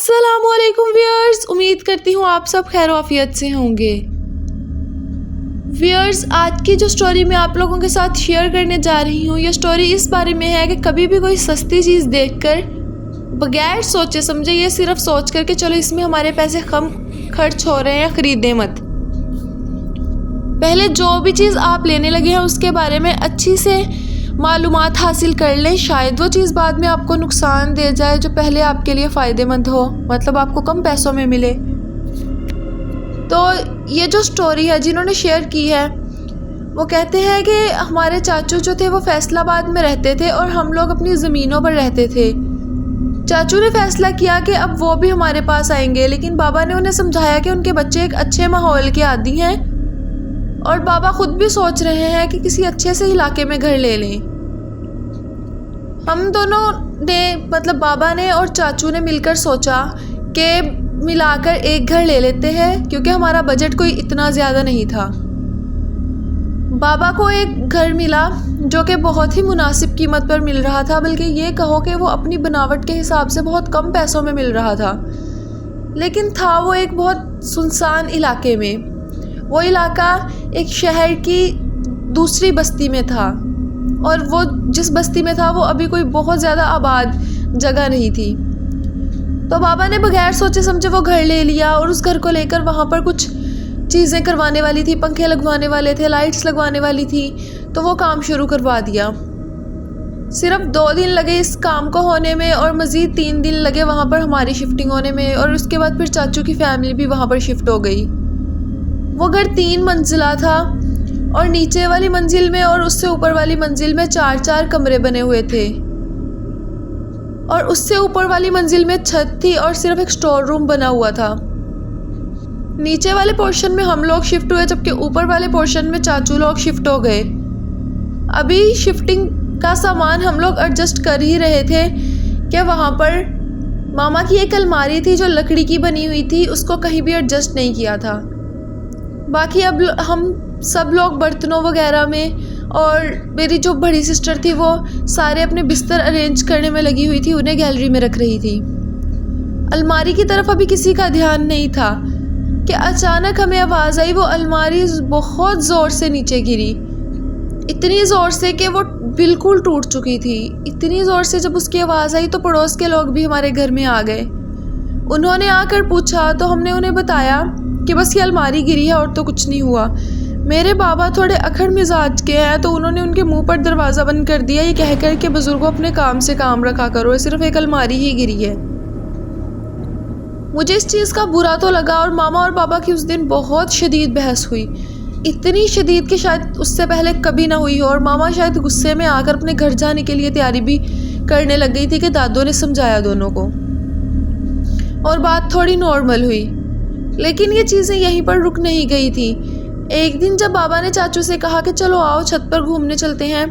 अस्सलाम वालेकुम व्यूअर्स, उम्मीद करती हूँ आप सब खैर आफियत से होंगे। व्यूअर्स, आज की जो स्टोरी मैं आप लोगों के साथ शेयर करने जा रही हूँ, यह स्टोरी इस बारे में है कि कभी भी कोई सस्ती चीज़ देखकर बगैर सोचे समझे, ये सिर्फ सोच कर के चलो इसमें हमारे पैसे कम खर्च हो रहे हैं, ख़रीदे मत। पहले जो भी चीज़ आप लेने लगे हैं उसके बारे में अच्छी से मालूमात हासिल कर लें, शायद वो चीज़ बाद में आपको नुकसान दे जाए जो पहले आपके लिए फ़ायदेमंद हो, मतलब आपको कम पैसों में मिले। तो ये जो स्टोरी है जिन्होंने शेयर की है वो कहते हैं कि हमारे चाचू जो थे वो फैसलाबाद में रहते थे और हम लोग अपनी ज़मीनों पर रहते थे। चाचू ने फ़ैसला किया कि अब वो भी हमारे पास आएंगे, लेकिन बाबा ने उन्हें समझाया कि उनके बच्चे एक अच्छे माहौल के आदी हैं और बाबा ख़ुद भी सोच रहे हैं कि किसी अच्छे से इलाके में घर ले लें। हम दोनों ने, मतलब बाबा ने और चाचू ने मिलकर सोचा कि मिलाकर एक घर ले लेते हैं, क्योंकि हमारा बजट कोई इतना ज़्यादा नहीं था। बाबा को एक घर मिला जो कि बहुत ही मुनासिब कीमत पर मिल रहा था, बल्कि ये कहो कि वो अपनी बनावट के हिसाब से बहुत कम पैसों में मिल रहा था, लेकिन था वो एक बहुत सुनसान इलाके में। वो इलाका एक शहर की दूसरी बस्ती में था और वो जिस बस्ती में था वो अभी कोई बहुत ज़्यादा आबाद जगह नहीं थी। तो बाबा ने बगैर सोचे समझे वो घर ले लिया और उस घर को लेकर वहाँ पर कुछ चीज़ें करवाने वाली थी, पंखे लगवाने वाले थे, लाइट्स लगवाने वाली थी, तो वो काम शुरू करवा दिया। सिर्फ 2 दिन लगे इस काम को होने में और मज़ीद 3 दिन लगे वहाँ पर हमारी शिफ्टिंग होने में, और उसके बाद फिर चाचू की फैमिली भी वहाँ पर शिफ्ट हो गई। वो घर 3 मंजिला था और नीचे वाली मंजिल में और उससे ऊपर वाली मंजिल में 4-4 कमरे बने हुए थे, और उससे ऊपर वाली मंजिल में छत थी और सिर्फ एक स्टोर रूम बना हुआ था। नीचे वाले पोर्शन में हम लोग शिफ्ट हुए, जबकि ऊपर वाले पोर्शन में चाचू लोग शिफ्ट हो गए। अभी शिफ्टिंग का सामान हम लोग एडजस्ट कर ही रहे थे कि वहाँ पर मामा की एक अलमारी थी जो लकड़ी की बनी हुई थी, उसको कहीं भी एडजस्ट नहीं किया था। बाकी अब हम सब लोग बर्तनों वगैरह में, और मेरी जो बड़ी सिस्टर थी वो सारे अपने बिस्तर अरेंज करने में लगी हुई थी, उन्हें गैलरी में रख रही थी। अलमारी की तरफ अभी किसी का ध्यान नहीं था कि अचानक हमें आवाज़ आई, वो अलमारी बहुत ज़ोर से नीचे गिरी, इतनी ज़ोर से कि वो बिल्कुल टूट चुकी थी। इतनी ज़ोर से जब उसकी आवाज़ आई तो पड़ोस के लोग भी हमारे घर में आ गए। उन्होंने आकर पूछा तो हमने उन्हें बताया कि बस ये अलमारी गिरी है और तो कुछ नहीं हुआ। मेरे बाबा थोड़े अखड़ मिजाज के हैं, तो उन्होंने उनके मुंह पर दरवाज़ा बंद कर दिया, ये कहकर के बुजुर्गों अपने काम से काम रखा करो, सिर्फ एक अलमारी ही गिरी है। मुझे इस चीज़ का बुरा तो लगा, और मामा और पापा की उस दिन बहुत शदीद बहस हुई, इतनी शदीद कि शायद उससे पहले कभी ना हुई हो, और मामा शायद गुस्से में आकर अपने घर जाने के लिए तैयारी भी करने लग गई थी कि दादों ने समझाया दोनों को, और बात थोड़ी नॉर्मल हुई। लेकिन ये चीज़ें यहीं पर रुक नहीं गई थी। एक दिन जब बाबा ने चाचू से कहा कि चलो आओ छत पर घूमने चलते हैं,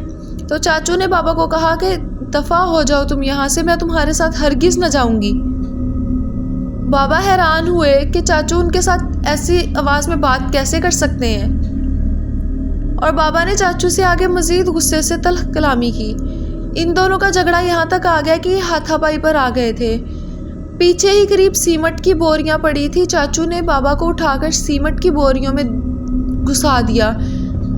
तो चाचू ने बाबा को कहा कि दफ़ा हो जाओ तुम यहाँ से, मैं तुम्हारे साथ हरगिज़ न जाऊँगी। बाबा हैरान हुए कि चाचू उनके साथ ऐसी आवाज़ में बात कैसे कर सकते हैं, और बाबा ने चाचू से आगे मज़ीद गुस्से से तल्ख़ कलामी की। इन दोनों का झगड़ा यहाँ तक आ गया कि हाथापाई पर आ गए थे। पीछे ही करीब सीमेंट की बोरियां पड़ी थी, चाचू ने बाबा को उठाकर सीमेंट की बोरियों में घुसा दिया।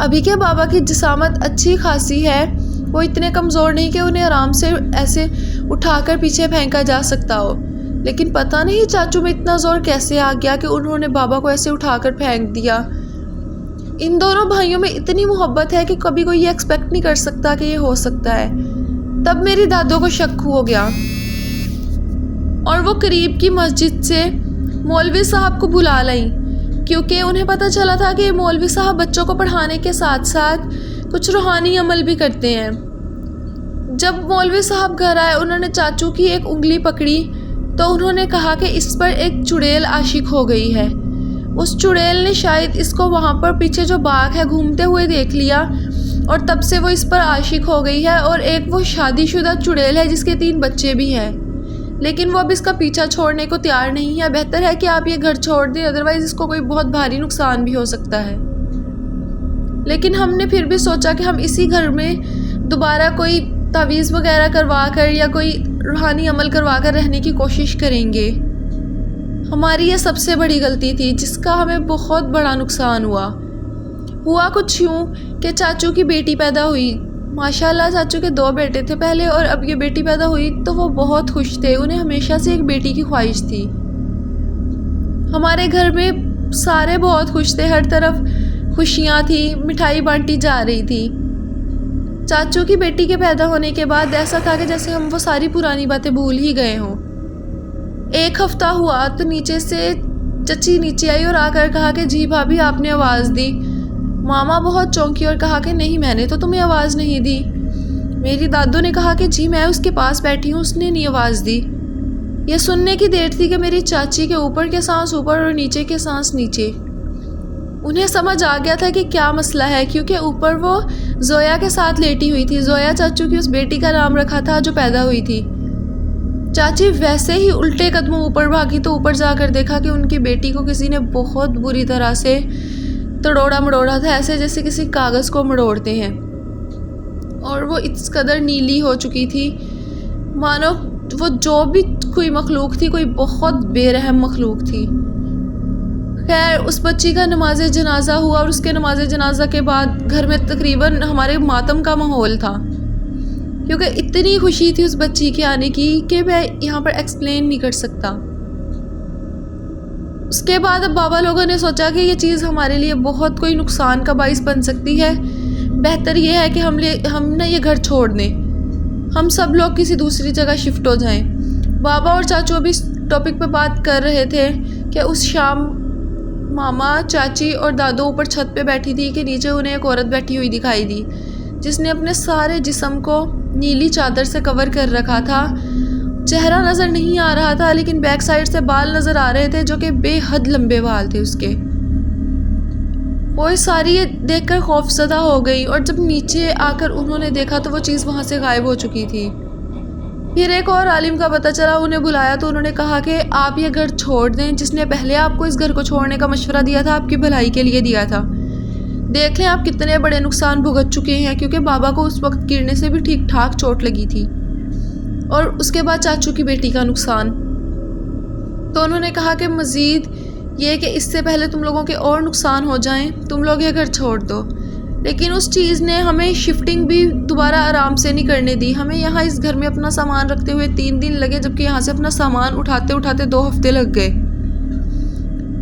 अभी के बाबा की जिसामत अच्छी खासी है, वो इतने कमज़ोर नहीं कि उन्हें आराम से ऐसे उठाकर पीछे फेंका जा सकता हो, लेकिन पता नहीं चाचू में इतना ज़ोर कैसे आ गया कि उन्होंने बाबा को ऐसे उठाकर फेंक दिया। इन दोनों भाइयों में इतनी मोहब्बत है कि कभी कोई ये एक्सपेक्ट नहीं कर सकता कि ये हो सकता है। तब मेरी दादों को शक हो गया और वो करीब की मस्जिद से मौलवी साहब को बुला लाई, क्योंकि उन्हें पता चला था कि मौलवी साहब बच्चों को पढ़ाने के साथ साथ कुछ रूहानी अमल भी करते हैं। जब मौलवी साहब घर आए, उन्होंने चाचू की एक उंगली पकड़ी तो उन्होंने कहा कि इस पर एक चुड़ैल आशिक हो गई है। उस चुड़ैल ने शायद इसको वहाँ पर पीछे जो बाग है घूमते हुए देख लिया, और तब से वो इस पर आशिक हो गई है, और एक वो शादीशुदा चुड़ैल है जिसके 3 बच्चे भी हैं, लेकिन वो अब इसका पीछा छोड़ने को तैयार नहीं है। बेहतर है कि आप ये घर छोड़ दें, अदरवाइज़ इसको कोई बहुत भारी नुकसान भी हो सकता है। लेकिन हमने फिर भी सोचा कि हम इसी घर में दोबारा कोई तावीज़ वगैरह करवा कर या कोई रूहानी अमल करवा कर रहने की कोशिश करेंगे। ہماری یہ سب سے بڑی غلطی تھی جس کا ہمیں بہت بڑا نقصان ہوا کچھ یوں کہ چاچو کی بیٹی پیدا ہوئی۔ ماشاءاللہ چاچو کے 2 بیٹے تھے پہلے، اور اب یہ بیٹی پیدا ہوئی تو وہ بہت خوش تھے، انہیں ہمیشہ سے ایک بیٹی کی خواہش تھی۔ ہمارے گھر میں سارے بہت خوش تھے، ہر طرف خوشیاں تھیں، مٹھائی بانٹی جا رہی تھی۔ چاچو کی بیٹی کے پیدا ہونے کے بعد ایسا تھا کہ جیسے ہم وہ ساری پرانی باتیں بھول ہی گئے ہوں۔ 1 ہفتہ ہوا تو نیچے سے چچی نیچے آئی اور آ کر کہا کہ جی بھابھی آپ نے آواز دی۔ ماما بہت چونکی اور کہا کہ نہیں میں نے تو تمہیں آواز نہیں دی۔ میری دادو نے کہا کہ جی میں اس کے پاس بیٹھی ہوں، اس نے نہیں آواز دی۔ یہ سننے کی دیر تھی کہ میری چاچی کے اوپر کے سانس اوپر اور نیچے کے سانس نیچے۔ انہیں سمجھ آ گیا تھا کہ کیا مسئلہ ہے، کیونکہ اوپر وہ زویا کے ساتھ لیٹی ہوئی تھی۔ زویا چاچو کی اس بیٹی کا نام رکھا تھا جو پیدا ہوئی تھی۔ چاچی ویسے ہی الٹے قدموں اوپر بھاگی تو اوپر جا کر دیکھا کہ ان کی بیٹی کو کسی نے بہت بری طرح سے توڑا مڑوڑا تھا، ایسے جیسے کسی کاغذ کو مڑوڑتے ہیں، اور وہ اس قدر نیلی ہو چکی تھی مانو وہ جو بھی کوئی مخلوق تھی، کوئی بہت بے رحم مخلوق تھی۔ خیر اس بچی کا نماز جنازہ ہوا، اور اس کے نماز جنازہ کے بعد گھر میں تقریباً ہمارے ماتم کا ماحول تھا، کیونکہ اتنی خوشی تھی اس بچی کے آنے کی کہ میں یہاں پر ایکسپلین نہیں کر سکتا۔ اس کے بعد اب بابا لوگوں نے سوچا کہ یہ چیز ہمارے لیے بہت کوئی نقصان کا باعث بن سکتی ہے، بہتر یہ ہے کہ ہم نہ یہ گھر چھوڑ دیں، ہم سب لوگ کسی دوسری جگہ شفٹ ہو جائیں۔ بابا اور چاچو بھی اس ٹاپک پہ بات کر رہے تھے کہ اس شام ماما، چاچی اور دادو اوپر چھت پہ بیٹھی تھی کہ نیچے انہیں ایک عورت بیٹھی ہوئی دکھائی دی جس نے اپنے سارے جسم کو نیلی چادر سے کور کر رکھا تھا۔ چہرہ نظر نہیں آ رہا تھا، لیکن بیک سائڈ سے بال نظر آ رہے تھے جو کہ بے حد لمبے بال تھے اس کے۔ وہ ساری دیکھ کر خوف زدہ ہو گئی، اور جب نیچے آ کر انہوں نے دیکھا تو وہ چیز وہاں سے غائب ہو چکی تھی۔ پھر ایک اور عالم کا پتہ چلا، انہیں بلایا تو انہوں نے کہا کہ آپ یہ گھر چھوڑ دیں، جس نے پہلے آپ کو اس گھر کو چھوڑنے کا مشورہ دیا تھا آپ کی بھلائی کے لیے دیا تھا۔ دیکھ لیں آپ کتنے بڑے نقصان بھگت چکے ہیں، کیونکہ بابا کو اس وقت گرنے سے بھی ٹھیک ٹھاک چوٹ لگی تھی، اور اس کے بعد چاچو کی بیٹی کا نقصان۔ تو انہوں نے کہا کہ مزید یہ کہ اس سے پہلے تم لوگوں کے اور نقصان ہو جائیں تم لوگ یہ گھر چھوڑ دو۔ لیکن اس چیز نے ہمیں شفٹنگ بھی دوبارہ آرام سے نہیں کرنے دی۔ ہمیں یہاں اس گھر میں اپنا سامان رکھتے ہوئے 3 دن لگے، جبکہ یہاں سے اپنا سامان اٹھاتے اٹھاتے 2 ہفتے لگ گئے،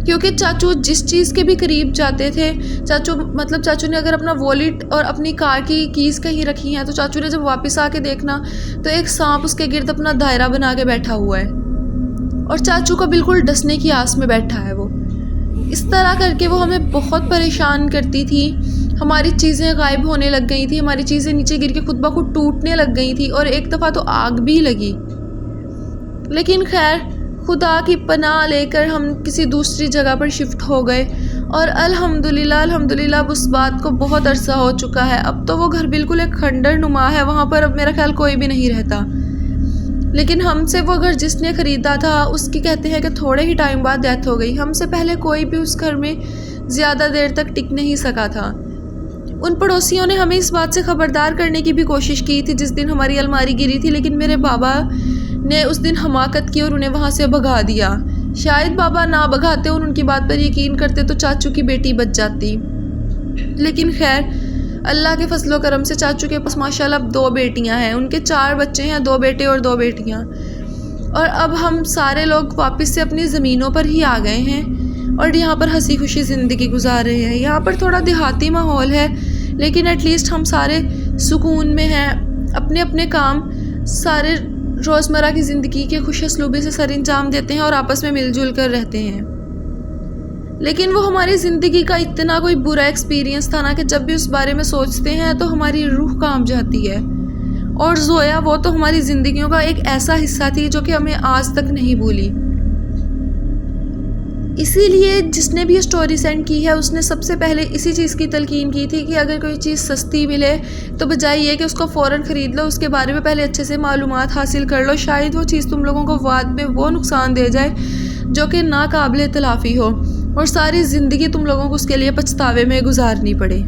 کیونکہ چاچو جس چیز کے بھی قریب جاتے تھے، چاچو نے اگر اپنا والیٹ اور اپنی کار کی کیز کہیں رکھی ہیں تو چاچو نے جب واپس آ کے دیکھنا تو ایک سانپ اس کے گرد اپنا دائرہ بنا کے بیٹھا ہوا ہے، اور چاچو کو بالکل ڈسنے کی آس میں بیٹھا ہے وہ۔ اس طرح کر کے وہ ہمیں بہت پریشان کرتی تھی، ہماری چیزیں غائب ہونے لگ گئی تھی، ہماری چیزیں نیچے گر کے خود بخود ٹوٹنے لگ گئی تھی، اور ایک دفعہ تو آگ بھی لگی۔ لیکن خیر خدا کی پناہ لے کر ہم کسی دوسری جگہ پر شفٹ ہو گئے، اور الحمدللہ اب اس بات کو بہت عرصہ ہو چکا ہے۔ اب تو وہ گھر بالکل ایک کھنڈر نما ہے، وہاں پر اب میرا خیال کوئی بھی نہیں رہتا۔ لیکن ہم سے وہ گھر جس نے خریدا تھا اس کی کہتے ہیں کہ تھوڑے ہی ٹائم بعد ڈیتھ ہو گئی۔ ہم سے پہلے کوئی بھی اس گھر میں زیادہ دیر تک ٹک نہیں سکا تھا۔ ان پڑوسیوں نے ہمیں اس بات سے خبردار کرنے کی بھی کوشش کی تھی جس دن ہماری الماری گری تھی، لیکن میرے بابا نے اس دن حماقت کی اور انہیں وہاں سے بھگا دیا۔ شاید بابا نہ بھگاتے اور ان کی بات پر یقین کرتے تو چاچو کی بیٹی بچ جاتی۔ لیکن خیر اللہ کے فضل و کرم سے چاچو کے پاس ماشاءاللہ اب 2 بیٹیاں ہیں، ان کے 4 بچے ہیں، 2 بیٹے اور 2 بیٹیاں، اور اب ہم سارے لوگ واپس سے اپنی زمینوں پر ہی آ گئے ہیں اور یہاں پر ہنسی خوشی زندگی گزار رہے ہیں۔ یہاں پر تھوڑا دیہاتی ماحول ہے، لیکن ایٹ لیسٹ ہم سارے سکون میں ہیں، اپنے اپنے کام سارے روزمرہ کی زندگی کے خوش اسلوبی سے سر انجام دیتے ہیں اور آپس میں مل جل کر رہتے ہیں۔ لیکن وہ ہماری زندگی کا اتنا کوئی برا ایکسپیرینس تھا نا کہ جب بھی اس بارے میں سوچتے ہیں تو ہماری روح کانپ جاتی ہے، اور زویا وہ تو ہماری زندگیوں کا ایک ایسا حصہ تھی جو کہ ہمیں آج تک نہیں بھولی۔ اسی لیے جس نے بھی یہ سٹوری سینڈ کی ہے اس نے سب سے پہلے اسی چیز کی تلقین کی تھی کہ اگر کوئی چیز سستی ملے تو بجائے یہ کہ اس کو فوراً خرید لو، اس کے بارے میں پہلے اچھے سے معلومات حاصل کر لو، شاید وہ چیز تم لوگوں کو بعد میں وہ نقصان دے جائے جو کہ ناقابل تلافی ہو، اور ساری زندگی تم لوگوں کو اس کے لیے پچھتاوے میں گزارنی پڑے۔